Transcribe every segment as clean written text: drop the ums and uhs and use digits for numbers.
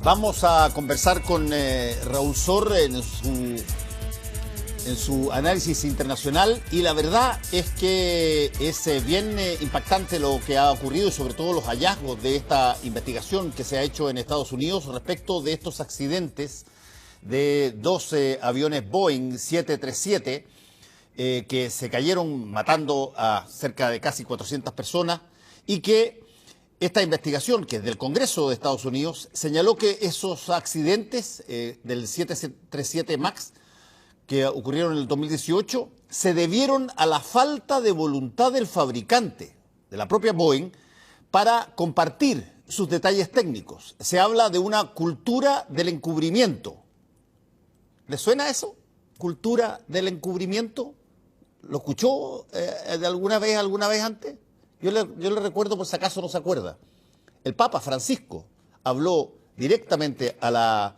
Vamos a conversar con Raúl Sor en su análisis internacional, y la verdad es que es bien impactante lo que ha ocurrido y sobre todo los hallazgos de esta investigación que se ha hecho en Estados Unidos respecto de estos accidentes de dos aviones Boeing 737 que se cayeron matando a cerca de casi 400 personas, y que esta investigación, que es del Congreso de Estados Unidos, señaló que esos accidentes del 737 MAX que ocurrieron en el 2018 se debieron a la falta de voluntad del fabricante, de la propia Boeing, para compartir sus detalles técnicos. Se habla de una cultura del encubrimiento. ¿Le suena eso? ¿Cultura del encubrimiento? ¿Lo escuchó de alguna vez antes? Yo le recuerdo, por si acaso no se acuerda. El Papa Francisco habló directamente a la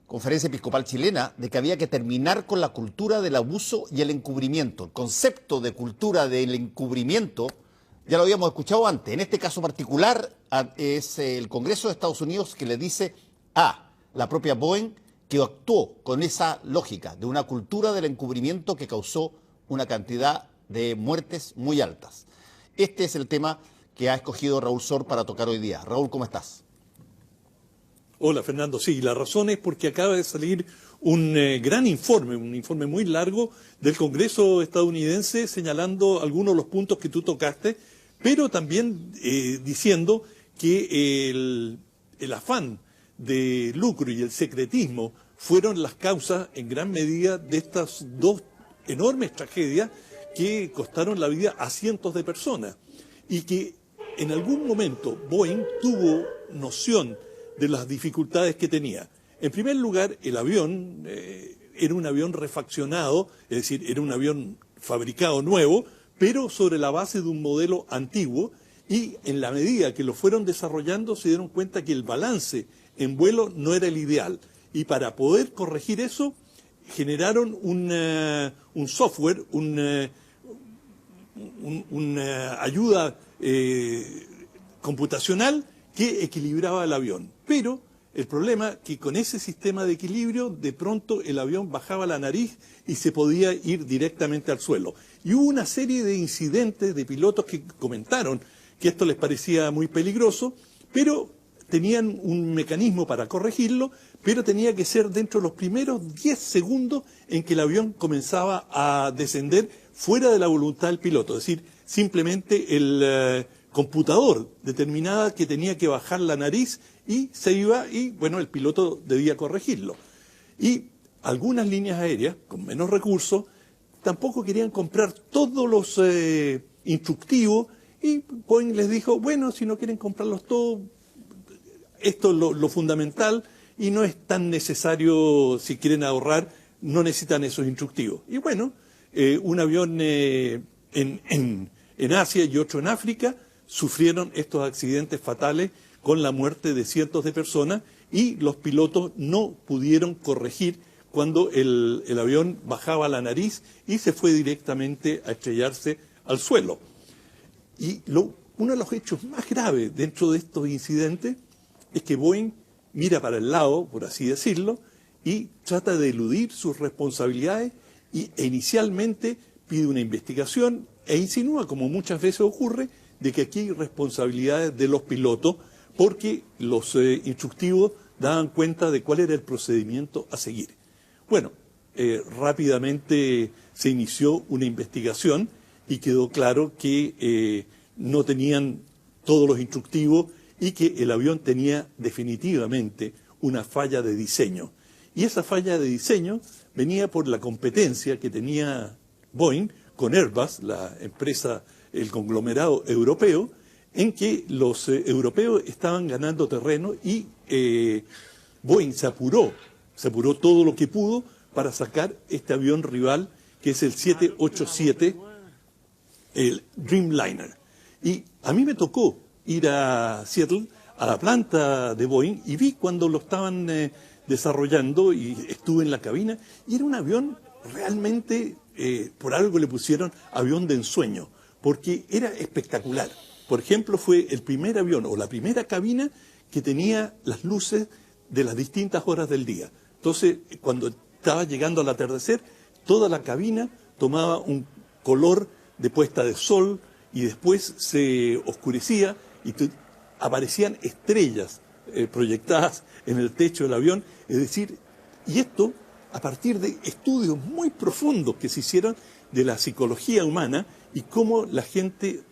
Conferencia Episcopal Chilena de que había que terminar con la cultura del abuso y el encubrimiento. El concepto de cultura del encubrimiento ya lo habíamos escuchado antes. En este caso particular es el Congreso de Estados Unidos que le dice a la propia Boeing que actuó con esa lógica de una cultura del encubrimiento que causó una cantidad de muertes muy altas. Este es el tema que ha escogido Raúl Sor para tocar hoy día. Raúl, ¿cómo estás? Hola, Fernando. Sí, la razón es porque acaba de salir un gran informe, un informe muy largo del Congreso estadounidense señalando algunos de los puntos que tú tocaste, pero también diciendo que el afán de lucro y el secretismo fueron las causas en gran medida de estas dos enormes tragedias que costaron la vida a cientos de personas, y que en algún momento Boeing tuvo noción de las dificultades que tenía. En primer lugar, el avión era un avión refaccionado, es decir, era un avión fabricado nuevo, pero sobre la base de un modelo antiguo, y en la medida que lo fueron desarrollando se dieron cuenta que el balance en vuelo no era el ideal, y para poder corregir eso generaron un software, una ayuda computacional que equilibraba el avión. Pero el problema es que con ese sistema de equilibrio, de pronto el avión bajaba la nariz y se podía ir directamente al suelo. Y hubo una serie de incidentes de pilotos que comentaron que esto les parecía muy peligroso, pero tenían un mecanismo para corregirlo, pero tenía que ser dentro de los primeros 10 segundos en que el avión comenzaba a descender fuera de la voluntad del piloto. Es decir, simplemente el computador determinaba que tenía que bajar la nariz y se iba, y bueno, el piloto debía corregirlo. Y algunas líneas aéreas con menos recursos tampoco querían comprar todos los instructivos, y Boeing les dijo, bueno, si no quieren comprarlos todos, esto es lo fundamental y no es tan necesario, si quieren ahorrar, no necesitan esos instructivos. Y bueno, un avión en Asia y otro en África sufrieron estos accidentes fatales con la muerte de cientos de personas, y los pilotos no pudieron corregir cuando el avión bajaba la nariz y se fue directamente a estrellarse al suelo. Y uno de los hechos más graves dentro de estos incidentes es que Boeing mira para el lado, por así decirlo, y trata de eludir sus responsabilidades, e inicialmente pide una investigación e insinúa, como muchas veces ocurre, de que aquí hay responsabilidades de los pilotos porque los instructivos daban cuenta de cuál era el procedimiento a seguir. Bueno, rápidamente se inició una investigación y quedó claro que no tenían todos los instructivos y que el avión tenía definitivamente una falla de diseño. Y esa falla de diseño venía por la competencia que tenía Boeing con Airbus, la empresa, el conglomerado europeo, en que los europeos estaban ganando terreno, y Boeing se apuró todo lo que pudo para sacar este avión rival, que es el 787, el Dreamliner. Y a mí me tocó ir a Seattle, a la planta de Boeing, y vi cuando lo estaban desarrollando, y estuve en la cabina, y era un avión realmente, por algo le pusieron avión de ensueño, porque era espectacular. Por ejemplo, fue el primer avión o la primera cabina que tenía las luces de las distintas horas del día. Entonces, cuando estaba llegando al atardecer, toda la cabina tomaba un color de puesta de sol y después se oscurecía y aparecían estrellas proyectadas en el techo del avión. Es decir, y esto a partir de estudios muy profundos que se hicieron de la psicología humana y cómo la gente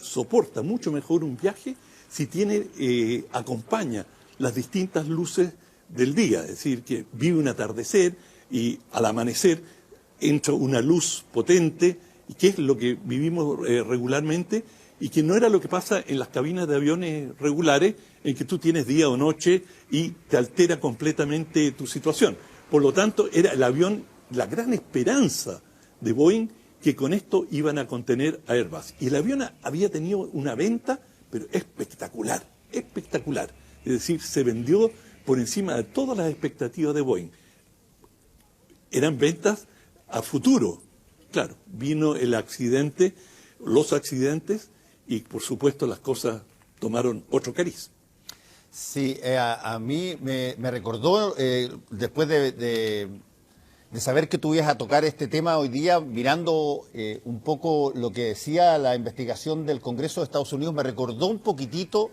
soporta mucho mejor un viaje si acompaña las distintas luces del día. Es decir, que vive un atardecer y al amanecer entra una luz potente, y que es lo que vivimos regularmente, y que no era lo que pasa en las cabinas de aviones regulares, en que tú tienes día o noche y te altera completamente tu situación. Por lo tanto, era el avión, la gran esperanza de Boeing, que con esto iban a contener a Airbus. Y el avión había tenido una venta, pero espectacular, espectacular. Es decir, se vendió por encima de todas las expectativas de Boeing. Eran ventas a futuro. Claro, vino el accidente, los accidentes, y por supuesto las cosas tomaron otro cariz. Sí, a mí me recordó, después de saber que tú ibas a tocar este tema hoy día, mirando un poco lo que decía la investigación del Congreso de Estados Unidos, me recordó un poquitito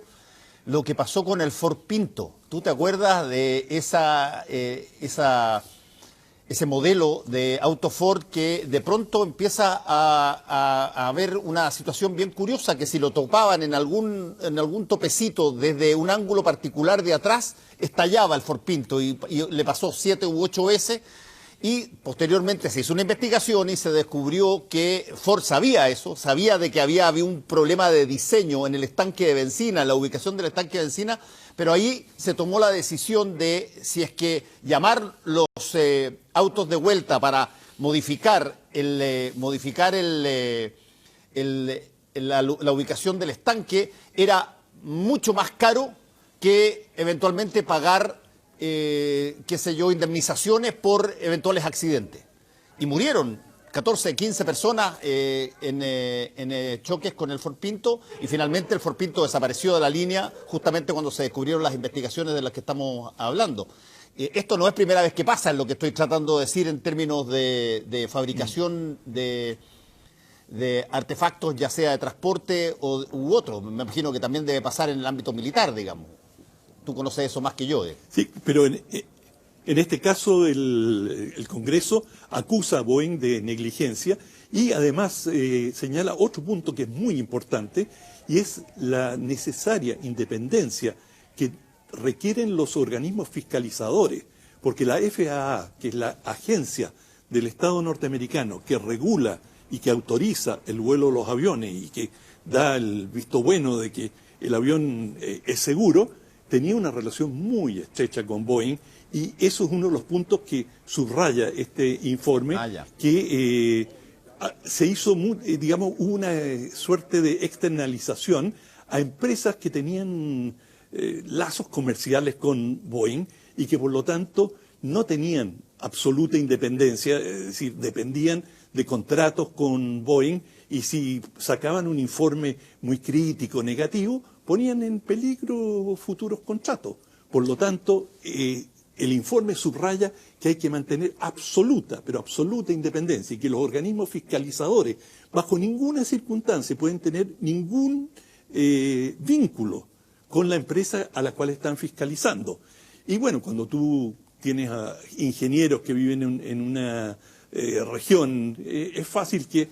lo que pasó con el Ford Pinto. ¿Tú te acuerdas de ese modelo de auto Ford que de pronto empieza a haber una situación bien curiosa, que si lo topaban en algún topecito desde un ángulo particular de atrás, estallaba el Ford Pinto y le pasó 7 u 8 veces? Y posteriormente se hizo una investigación y se descubrió que Ford sabía eso, sabía de que había un problema de diseño en el estanque de benzina, en la ubicación del estanque de benzina, pero ahí se tomó la decisión de si es que llamar los autos de vuelta para modificar la ubicación del estanque era mucho más caro que eventualmente pagar indemnizaciones por eventuales accidentes. Y murieron 14, 15 personas en choques con el Ford Pinto, y finalmente el Ford Pinto desapareció de la línea justamente cuando se descubrieron las investigaciones de las que estamos hablando. Esto no es primera vez que pasa, en lo que estoy tratando de decir en términos de fabricación de artefactos, ya sea de transporte u otro. Me imagino que también debe pasar en el ámbito militar, digamos. Tú conoces eso más que yo. Sí, pero en este caso el Congreso acusa a Boeing de negligencia y además señala otro punto que es muy importante, y es la necesaria independencia que requieren los organismos fiscalizadores, porque la FAA, que es la agencia del Estado norteamericano que regula y que autoriza el vuelo de los aviones y que da el visto bueno de que el avión es seguro, tenía una relación muy estrecha con Boeing, y eso es uno de los puntos que subraya este informe, que se hizo, digamos, una suerte de externalización a empresas que tenían lazos comerciales con Boeing y que por lo tanto no tenían absoluta independencia, es decir, dependían de contratos con Boeing, y si sacaban un informe muy crítico, negativo, ponían en peligro futuros contratos. Por lo tanto, el informe subraya que hay que mantener absoluta, pero absoluta independencia, y que los organismos fiscalizadores bajo ninguna circunstancia pueden tener ningún vínculo con la empresa a la cual están fiscalizando. Y bueno, cuando tú tienes a ingenieros que viven en una región, es fácil que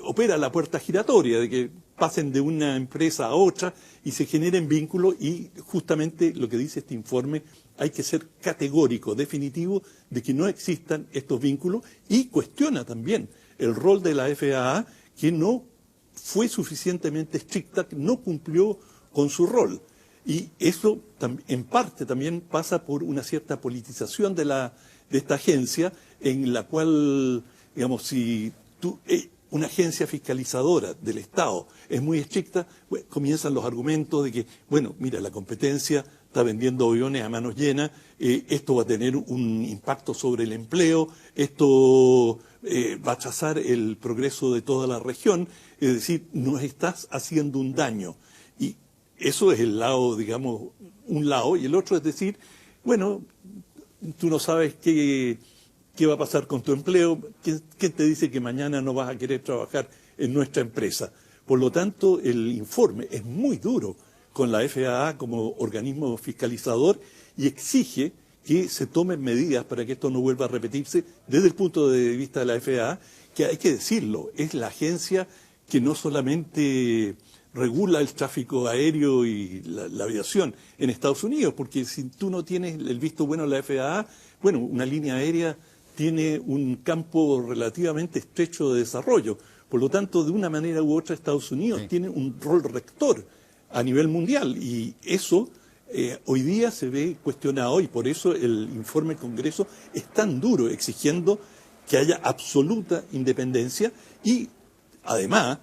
opera la puerta giratoria, de que pasen de una empresa a otra y se generen vínculos, y justamente lo que dice este informe, hay que ser categórico, definitivo, de que no existan estos vínculos, y cuestiona también el rol de la FAA, que no fue suficientemente estricta, que no cumplió con su rol. Y eso en parte también pasa por una cierta politización de esta agencia, en la cual, digamos, si una agencia fiscalizadora del Estado es muy estricta, bueno, comienzan los argumentos de que, bueno, mira, la competencia está vendiendo aviones a manos llenas, esto va a tener un impacto sobre el empleo, esto va a trazar el progreso de toda la región, es decir, nos estás haciendo un daño. Y eso es el lado, digamos, un lado, y el otro es decir, bueno, tú no sabes qué va a pasar con tu empleo, ¿quién te dice que mañana no vas a querer trabajar en nuestra empresa? Por lo tanto, el informe es muy duro con la FAA como organismo fiscalizador y exige que se tomen medidas para que esto no vuelva a repetirse desde el punto de vista de la FAA, que hay que decirlo, es la agencia que no solamente regula el tráfico aéreo y la aviación en Estados Unidos, porque si tú no tienes el visto bueno de la FAA, bueno, una línea aérea tiene un campo relativamente estrecho de desarrollo. Por lo tanto, de una manera u otra, Estados Unidos tiene un rol rector a nivel mundial y eso hoy día se ve cuestionado y por eso el informe del Congreso es tan duro, exigiendo que haya absoluta independencia y además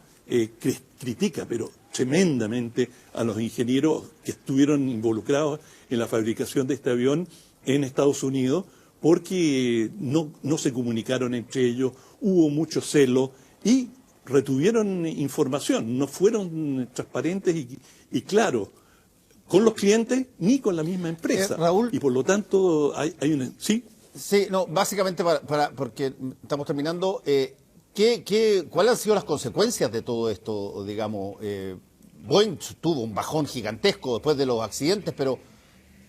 critica, pero tremendamente, a los ingenieros que estuvieron involucrados en la fabricación de este avión en Estados Unidos, porque no se comunicaron entre ellos, hubo mucho celo y retuvieron información, no fueron transparentes y claros con los clientes ni con la misma empresa. Raúl, y por lo tanto hay una... ¿Sí? Sí, no, básicamente porque estamos terminando, ¿cuáles han sido las consecuencias de todo esto? Digamos, Boeing tuvo un bajón gigantesco después de los accidentes, pero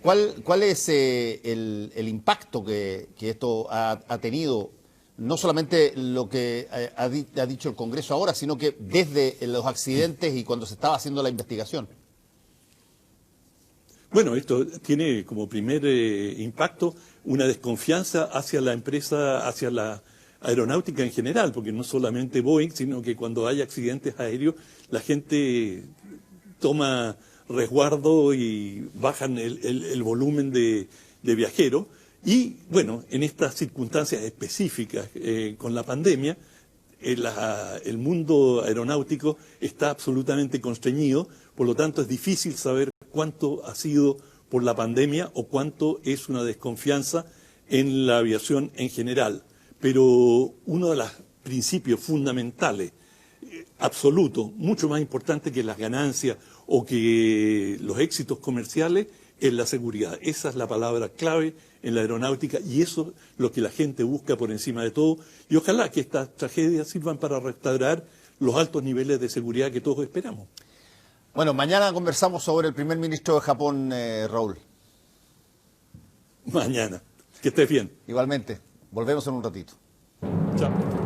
¿cuál es el impacto que esto ha tenido? No solamente lo que ha dicho el Congreso ahora, sino que desde los accidentes y cuando se estaba haciendo la investigación. Bueno, esto tiene como primer impacto una desconfianza hacia la empresa, hacia la aeronáutica en general, porque no solamente Boeing, sino que cuando hay accidentes aéreos, la gente toma resguardo y bajan el volumen de viajeros. Y bueno, en estas circunstancias específicas con la pandemia, el mundo aeronáutico está absolutamente constreñido, por lo tanto es difícil saber cuánto ha sido por la pandemia o cuánto es una desconfianza en la aviación en general. Pero uno de los principios fundamentales, absolutos, mucho más importante que las ganancias o que los éxitos comerciales, es la seguridad. Esa es la palabra clave en la aeronáutica y eso es lo que la gente busca por encima de todo. Y ojalá que estas tragedias sirvan para restaurar los altos niveles de seguridad que todos esperamos. Bueno, mañana conversamos sobre el primer ministro de Japón, Raúl. Mañana. Que estés bien. Igualmente. Volvemos en un ratito. Chao.